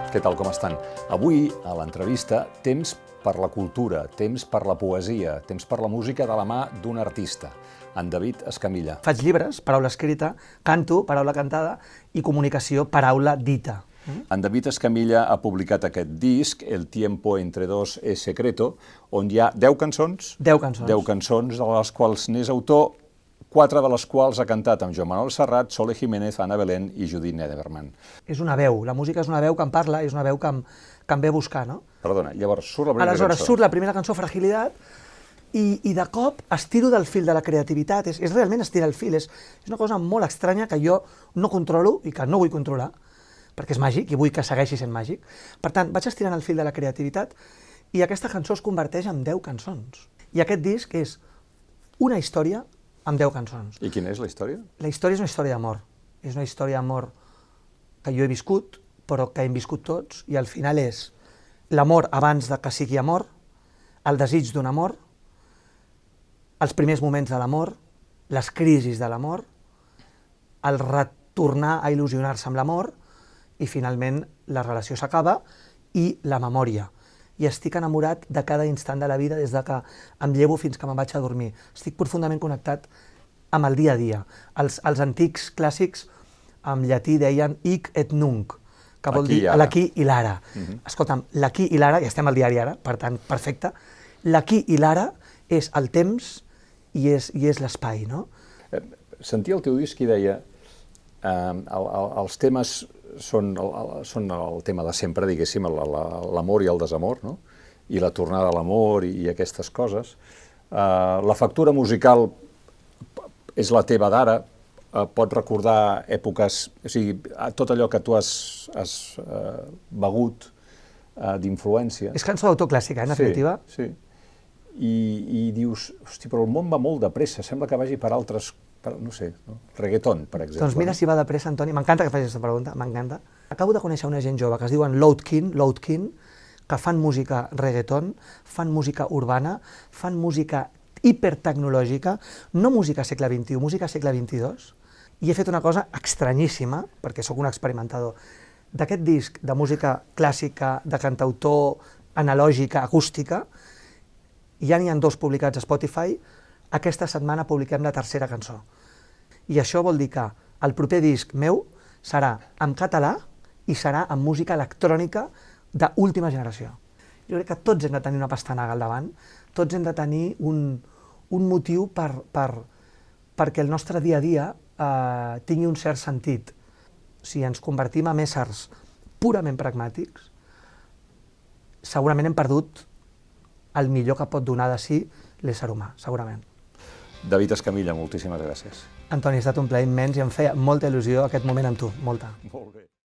Què tal, com estan? Avui, a l'entrevista, temps per la cultura, temps per la poesia, temps per la música de la mà d'un artista, en David Escamilla. Faig llibres, paraula escrita, canto, paraula cantada, i comunicació, paraula dita. En David Escamilla ha publicat aquest disc, El tiempo entre dos es secreto, on hi ha 10 cançons. 10 cançons. 10 cançons, de les quals n'és autor, 4 de les quals ha cantat amb Joan Manuel Serrat, Sole Jiménez, Anna Belén i Judit Nederman. És una veu, la música és una veu que em parla, és una veu que em ve a buscar, no? Perdona, llavors surt la primera cançó. Aleshores surt la primera cançó, Fragilidad, i de cop estiro del fil de la creativitat, és realment estirar el fil, és una cosa molt estranya que jo no controlo i que no vull controlar, perquè és màgic i vull que segueixi sent màgic. Per tant, vaig estirant el fil de la creativitat i aquesta cançó es converteix en 10 cançons. I aquest disc és una història amb 10 cançons. I quina és la història? La història és una història d'amor. És una història d'amor que jo he viscut, però que hem viscut tots, i al final és l'amor abans de que sigui amor, el desig d'un amor, els primers moments de l'amor, les crisis de l'amor, el retornar a il·lusionar-se amb l'amor, i finalment la relació s'acaba, i la memòria. I estic enamorat de cada instant de la vida des de que em llevo fins que me'n vaig a dormir. Estic profundament connectat amb el dia a dia. Els antics clàssics en llatí deien hic et nunc, que vol dir l'aquí i l'ara. Escolta'm, l'aquí i l'ara, i estem al diari ara, per tant, perfecte, l'aquí i l'ara és el temps i és l'espai, no? Sentia el teu disc i deia els temes són el tema de sempre, diguéssim, l'amor i el desamor, no? I la tornada a l'amor i aquestes coses. La factura musical és la teva d'ara, pot recordar èpoques, o sigui, tot allò que tu has begut d'influència. És cançó d'autor clàssica, en definitiva? Sí, sí. I dius, hosti, però el món va molt de pressa, sembla que vagi per altres, no sé, reggaeton, per exemple. Doncs mira si va de pressa, Antoni, m'encanta que facis aquesta pregunta, m'encanta. Acabo de conèixer una gent jove que es diuen Loudkin, que fan música reggaeton, fan música urbana, fan música hipertecnològica, no música segle XXI, música segle XXII, i he fet una cosa estranyíssima, perquè sóc un experimentador, d'aquest disc de música clàssica, de cantautor analògica, acústica, ja n'hi ha 2 publicats a Spotify. Aquesta setmana publiquem la 3a cançó. I això vol dir que el proper disc meu serà en català i serà amb música electrònica d'última generació. Jo crec que tots hem de tenir una pastanaga al davant, tots hem de tenir un motiu perquè el nostre dia a dia tingui un cert sentit. Si ens convertim en éssers purament pragmàtics, segurament hem perdut el millor que pot donar de si l'ésser humà, segurament. David Escamilla, moltíssimes gràcies. Antoni, ha estat un plaer immens i em feia molta il·lusió aquest moment amb tu, molta. Molt bé.